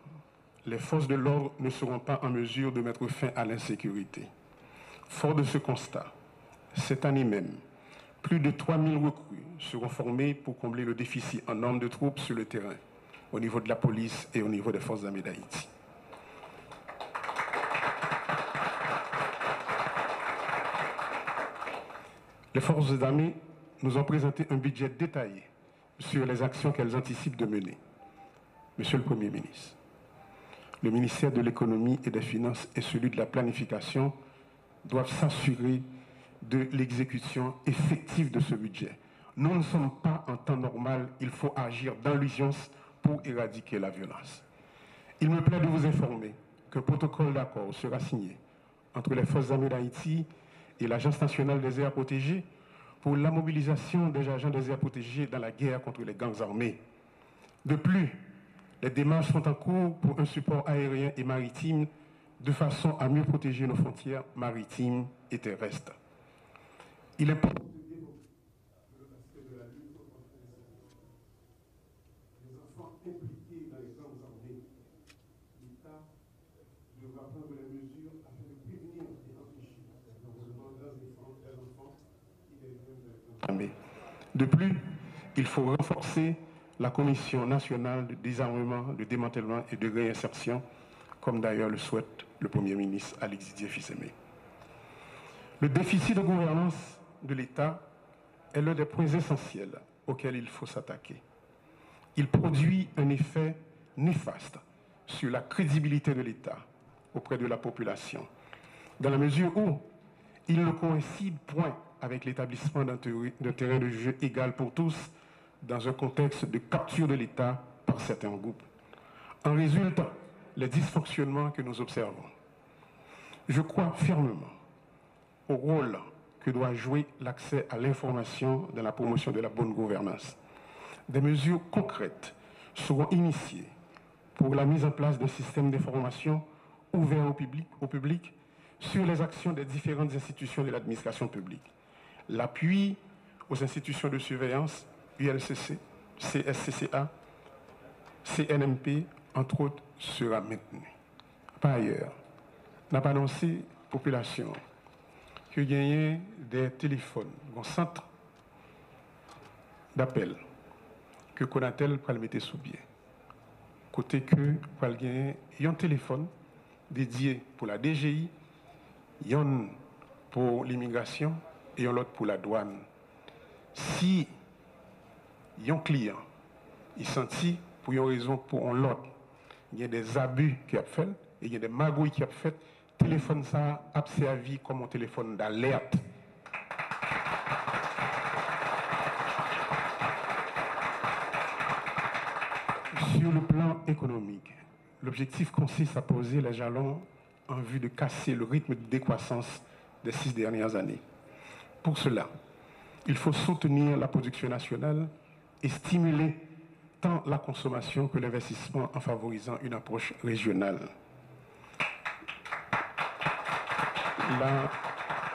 les forces de l'ordre ne seront pas en mesure de mettre fin à l'insécurité. Fort de ce constat, cette année même, plus de 3000 recrues seront formées pour combler le déficit en nombre de troupes sur le terrain, au niveau de la police et au niveau des forces armées d'Haïti. Les forces armées nous ont présenté un budget détaillé sur les actions qu'elles anticipent de mener. Monsieur le Premier ministre, le ministère de l'économie et des finances et celui de la planification doivent s'assurer de l'exécution effective de ce budget. Nous ne sommes pas en temps normal, il faut agir dans l'urgence pour éradiquer la violence. Il me plaît de vous informer qu'un protocole d'accord sera signé entre les forces armées d'Haïti et l'Agence nationale des aires protégées pour la mobilisation des agents des aires protégées dans la guerre contre les gangs armés. De plus, les démarches sont en cours pour un support aérien et maritime de façon à mieux protéger nos frontières maritimes et terrestres. Il est important de développer le respect de la lutte contre les enfants impliqués dans les gangs armés. L'État devra prendre les mesures afin de prévenir et empêcher l'enrôlement des enfants et des jeunes dans les gangs armés. De plus, il faut renforcer la Commission nationale de désarmement, de démantèlement et de réinsertion, comme d'ailleurs le souhaite le Premier ministre Alexis Dié-Fils-Aimé. Le déficit de gouvernance de l'État est l'un des points essentiels auxquels il faut s'attaquer. Il produit un effet néfaste sur la crédibilité de l'État auprès de la population, dans la mesure où Il ne coïncide point avec l'établissement d'un terrain de jeu égal pour tous dans un contexte de capture de l'État par certains groupes. En résultent les dysfonctionnements que nous observons. Je crois fermement au rôle que doit jouer l'accès à l'information dans la promotion de la bonne gouvernance. Des mesures concrètes seront initiées pour la mise en place d'un système d'information ouvert au public sur les actions des différentes institutions de l'administration publique. L'appui aux institutions de surveillance, ULCC, CSCCA, CNMP, entre autres, sera maintenu. Par ailleurs, n'a pas annoncé population que gagner des téléphones, un centre d'appel que Konatel pour le mettre sous pied. Côté que pour gagner un téléphone dédié pour la DGI, un pour l'immigration et un autre pour la douane. Si un client il sentit pour une raison pour un autre, il y a des abus qui a fait et il y a des magouilles qui a fait, téléphone ça a servi comme un téléphone d'alerte. Sur le plan économique, l'objectif consiste à poser les jalons en vue de casser le rythme de décroissance des 6 dernières années. Pour cela, il faut soutenir la production nationale et stimuler tant la consommation que l'investissement en favorisant une approche régionale.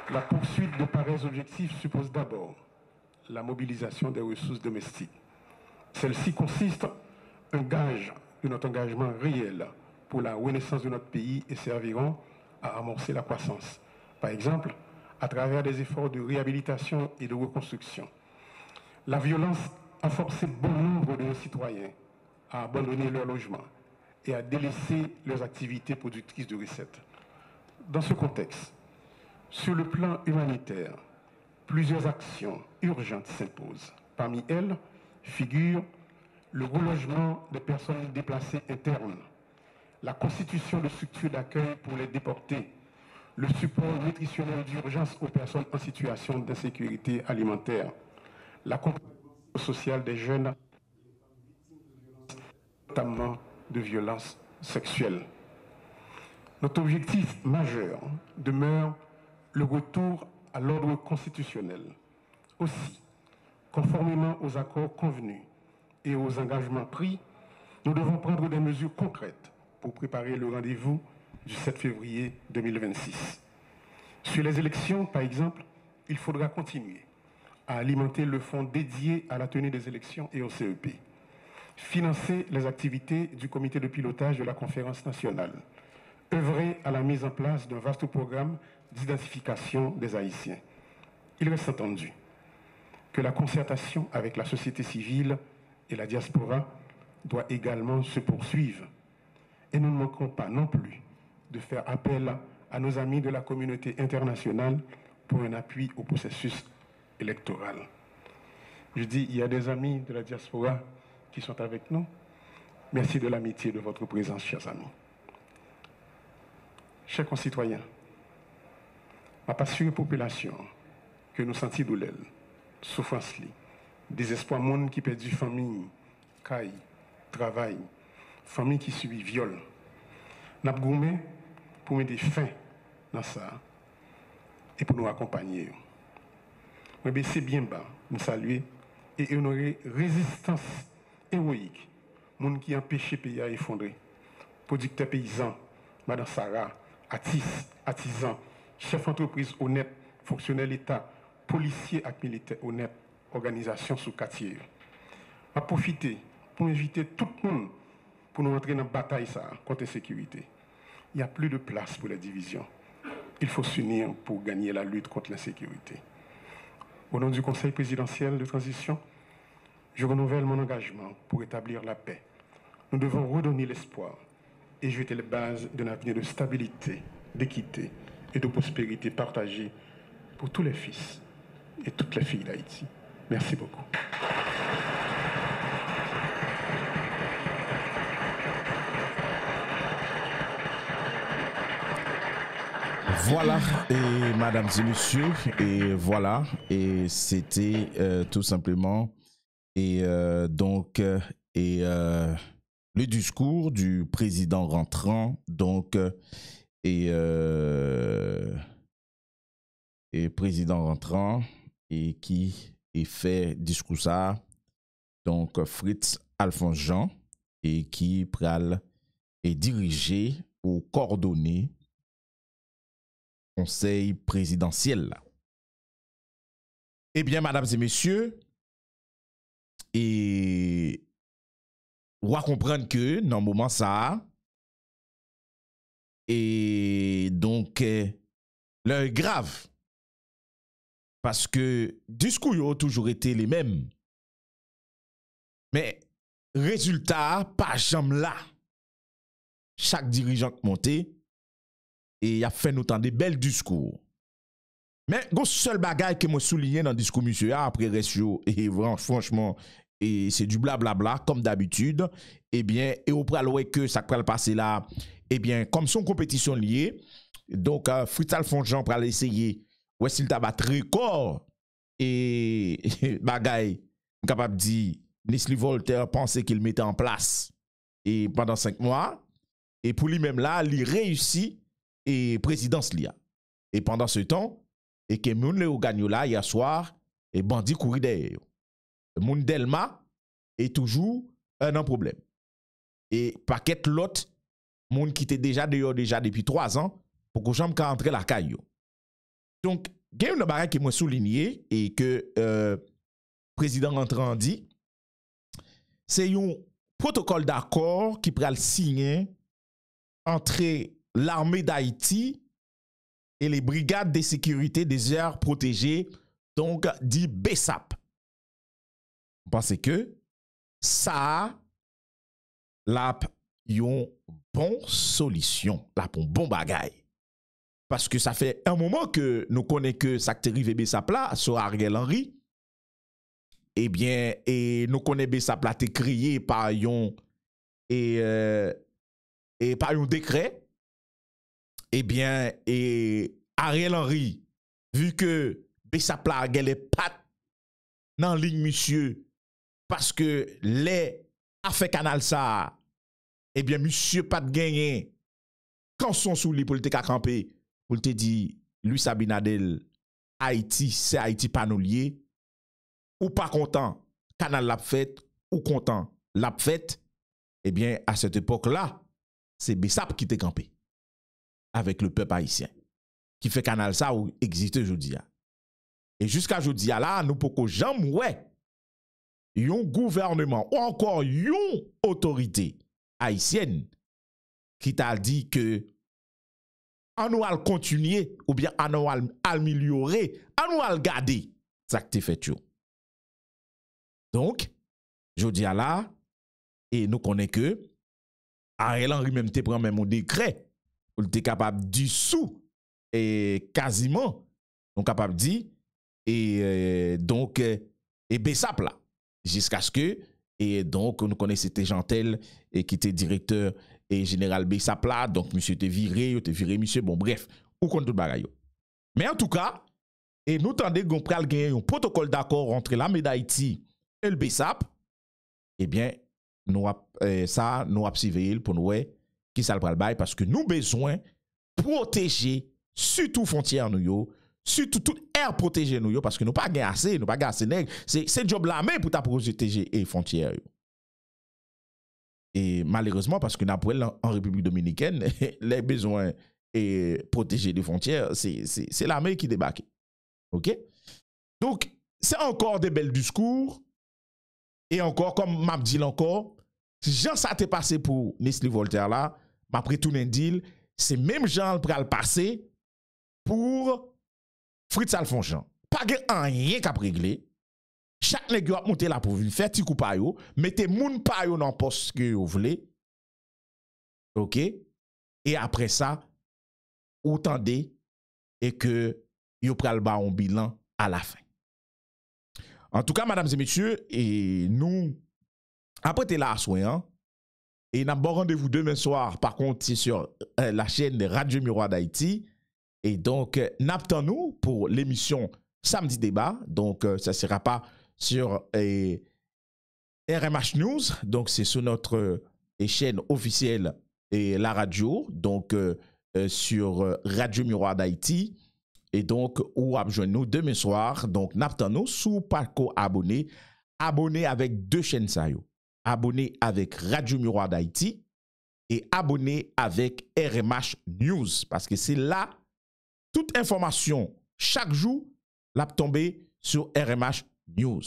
La poursuite de pareils objectifs suppose d'abord la mobilisation des ressources domestiques. Celle-ci consiste un gage de notre engagement réel pour la renaissance de notre pays et serviront à amorcer la croissance. Par exemple, à travers des efforts de réhabilitation et de reconstruction. La violence a forcé bon nombre de nos citoyens à abandonner leur logement et à délaisser leurs activités productrices de recettes. Dans ce contexte, sur le plan humanitaire, plusieurs actions urgentes s'imposent. Parmi elles figurent le relogement des personnes déplacées internes, la constitution de structures d'accueil pour les déportés, le support nutritionnel d'urgence aux personnes en situation d'insécurité alimentaire, l'accompagnement social des jeunes, notamment de violences sexuelles. Notre objectif majeur demeure le retour à l'ordre constitutionnel. Aussi, conformément aux accords convenus et aux engagements pris, nous devons prendre des mesures concrètes pour préparer le rendez-vous du 7 février 2026. Sur les élections, par exemple, il faudra continuer à alimenter le fonds dédié à la tenue des élections et au CEP, financer les activités du comité de pilotage de la conférence nationale, œuvrer à la mise en place d'un vaste programme d'identification des Haïtiens. Il reste entendu que la concertation avec la société civile et la diaspora doit également se poursuivre. Et nous ne manquerons pas non plus de faire appel à nos amis de la communauté internationale pour un appui au processus électoral. Je dis, il y a des amis de la diaspora qui sont avec nous. Merci de l'amitié de votre présence, chers amis. Chers concitoyens, ma passion population que nous sentons douleur, souffrance, désespoir, monde qui perd famille, caille, travail, famille qui subit viol. Nous avons gourmé pour mettre fin dans ça et pour nous accompagner. Mais c'est bien bas, nous saluer et honorer résistance héroïque, monde qui empêche le pays à effondrer. Producteurs paysans, Madame Sarah, artisans, chefs d'entreprise honnêtes, fonctionnaires l'État, policiers et militaires honnêtes, organisations sous quartier. Je vais profiter pour inviter tout le monde pour nous entrer dans la bataille contre la sécurité. Il n'y a plus de place pour les divisions. Il faut s'unir pour gagner la lutte contre l'insécurité. Au nom du Conseil présidentiel de transition, je renouvelle mon engagement pour établir la paix. Nous devons redonner l'espoir et jeter les bases d'un avenir de stabilité, d'équité et de prospérité partagée pour tous les fils et toutes les filles d'Haïti. Merci beaucoup. Voilà, et mesdames et messieurs, et voilà, et c'était tout simplement, et le discours du président rentrant, donc, et président rentrant, et qui est fait discours ça, donc Fritz Alphonse Jean, et qui pral est dirigé ou coordonné conseil présidentiel. Eh bien, mesdames et messieurs, et on va comprendre que dans le moment ça, et donc, l'heure est grave, parce que discours ont toujours été les mêmes, mais résultat, pas jamais là. Chaque dirigeant qui monté, et il a fait nous tant de belles discours. Mais le seul bagage que moi souligné dans le discours monsieur après ratio et franchement et c'est du blablabla comme d'habitude, eh bien et au pral ouais que ça pral passer là, eh bien comme son compétition liée, donc Fritz Alphonse Jean pral essayer ouais s'il t'a battu record et bagage capable dire Nestlé Voltaire pensait qu'il mettait en place et pendant 5 mois et pour lui-même là, il réussit et présidence lia. Et pendant ce temps, et que moun le gagne là hier soir, et bandit courir derrière. Moun Delma est toujours un problème. Et paquet l'autre, moun qui était déjà dehors déjà depuis 3 ans, pour que j'aime qu'à entrer la caillou. Donc, il y a une barrière qui m'a souligné et que président rentrant dit, c'est un protocole d'accord qui pral signer entre l'armée d'Haïti et les brigades de sécurité des aires protégées, donc dit BESAP. Parce que ça, la yon bon solution, la bon bagay. Parce que ça fait un moment que nous connaissons que ça qui arrive BESAP là, sur Ariel Henry. Eh bien, et nous connaissons BESAP là, t'es créé par yon et par un décret. Eh bien, et Ariel Henry, vu que BESAP là, elle est pas dans la ligne, monsieur, parce que les a fait canal ça, eh bien, monsieur pas de gagner, quand son sous les politiques à camper, pour te dire, Luis Abinadel, Haïti, c'est Haïti pas nous lié, ou pas content, canal l'a fait, ou content, l'a fait, eh bien, à cette époque-là, c'est BESAP qui t'est campé avec le peuple haïtien, qui fait canal ça ou existe aujourd'hui. Et jusqu'à aujourd'hui, là, nous pouvons jamais, ouais, yon gouvernement ou encore yon autorité haïtienne qui t'a dit que on nous continuer ou bien on nous améliorer, on nous garder ça que t'es fait yo. Donc, je dis là, et nous connaissons que Ariel Henry même te prend même un décret pour être capable dissous et quasiment on capable dire et donc et BESAP là jusqu'à ce que et donc nous connaissons c'était Jantel et qui était directeur et général BESAP là donc monsieur te viré monsieur bon bref ou contre tout bagaille. Mais en tout cas et nous tendez qu'on pral gagner un protocole d'accord entre l'armée d'Haïti et le BESAP, eh bien nous ça nous a surveiller pour nous qui ça le pral bail parce que nous besoin protéger surtout frontières nous yo, surtout toute air protégée nous yo parce que nous pas gain assez, nous pas gain assez nèg, c'est job l'armée pour ta protéger et frontières yo. Et malheureusement parce que n'après en République dominicaine les besoins et protéger les frontières, c'est l'armée qui débarque. OK? Donc c'est encore des belles discours et encore comme m'a dit encore, Jean ça t'est passé pour Nestlé Voltaire là, après tout un deal, c'est même Jean pral passer pour Fritz Alphonse Jean. Pas rien qu'à régler. Chaque nèg a monté là pour venir faire ti coup pa yo, mettez moun pa yo dans poste que vous voulez. OK? Et après ça, ou tendez et que yo pral ba un bilan à la fin. En tout cas, mesdames et messieurs, et nous après t'es là à soin, et n'a bon rendez-vous demain soir. Par contre, c'est sur la chaîne de Radio Miroir d'Haïti. Et donc, n'attendons-nous pour l'émission Samedi Débat. Donc, ça ne sera pas sur RMH News. Donc, c'est sur notre chaîne officielle et la radio. Donc, sur Radio Miroir d'Haïti. Et donc, ou abjoignez-nous demain soir. Donc, n'attendons-nous sous parcours abonné. Abonné avec deux chaînes ça yo. Abonné avec Radio Miroir d'Haïti et abonné avec RMH News. Parce que c'est là, toute information, chaque jour, la tomber sur RMH News.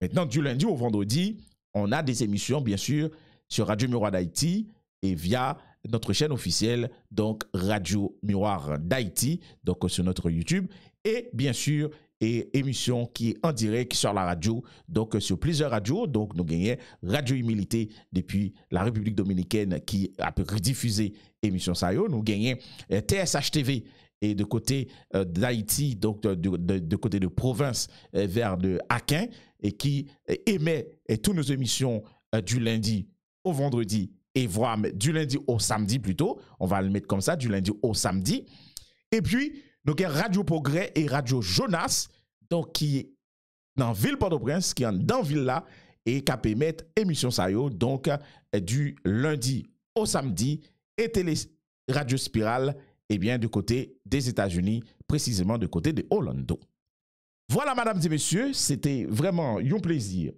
Maintenant, du lundi au vendredi, on a des émissions, bien sûr, sur Radio Miroir d'Haïti et via notre chaîne officielle, donc Radio Miroir d'Haïti, donc sur notre YouTube. Et bien sûr, et émission qui est en direct sur la radio, donc sur plusieurs radios. Donc nous gagnons Radio Humilité depuis la République Dominicaine qui a pu rediffuser émission ça yo. Nous gagnons TSH TV et de côté d'Haïti, donc de côté de province vers de Akin et qui émet toutes nos émissions du lundi au vendredi et voire du lundi au samedi plutôt. On va le mettre comme ça, du lundi au samedi. Et puis, donc, Radio Progrès et Radio Jonas, donc, qui est dans Ville Port-au-Prince, qui est dans Ville là, et qui peut mettre émission ça yo, donc, du lundi au samedi, et Télé Radio Spirale, et bien, du côté des États-Unis, précisément du côté de Orlando. Voilà, mesdames et messieurs, c'était vraiment un plaisir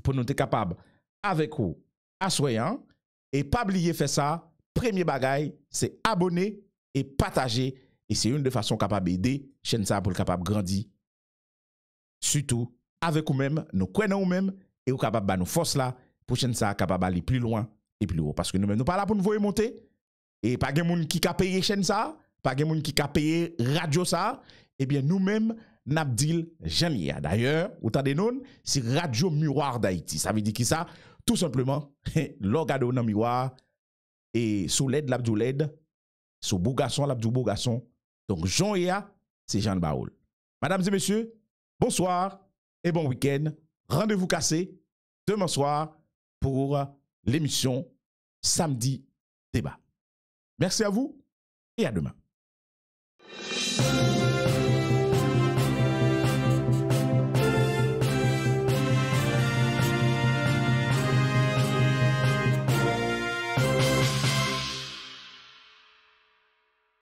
pour nous être capables, avec vous, assoyant, et pas oublier faire ça, premier bagaille, c'est abonner et partager. Et c'est une de façon capable d'aider chaîne ça pour le capable grandir. Surtout avec vous-même, nous croyons nous-mêmes et vous capable de nous force là pour chaîne ça capable d'aller plus loin et plus haut. Parce que nous-mêmes, nous pas là pour nous voir monter. Et pas de monde qui a payé chaîne ça, pas de monde qui a payé radio ça. Eh bien, nous-mêmes, n'abdil jamais. D'ailleurs, autant de nous, c'est Radio Miroir d'Haïti. Ça veut dire qui ça? Tout simplement, l'organo dans miroir et sous l'aide l'abdou l'aide, sous Bougasson l'abdou Bougasson. Donc, Jean Ea, c'est Jean Baoul. Mesdames et messieurs, bonsoir et bon week-end. Rendez-vous cassé demain soir pour l'émission Samedi Débat. Merci à vous et à demain.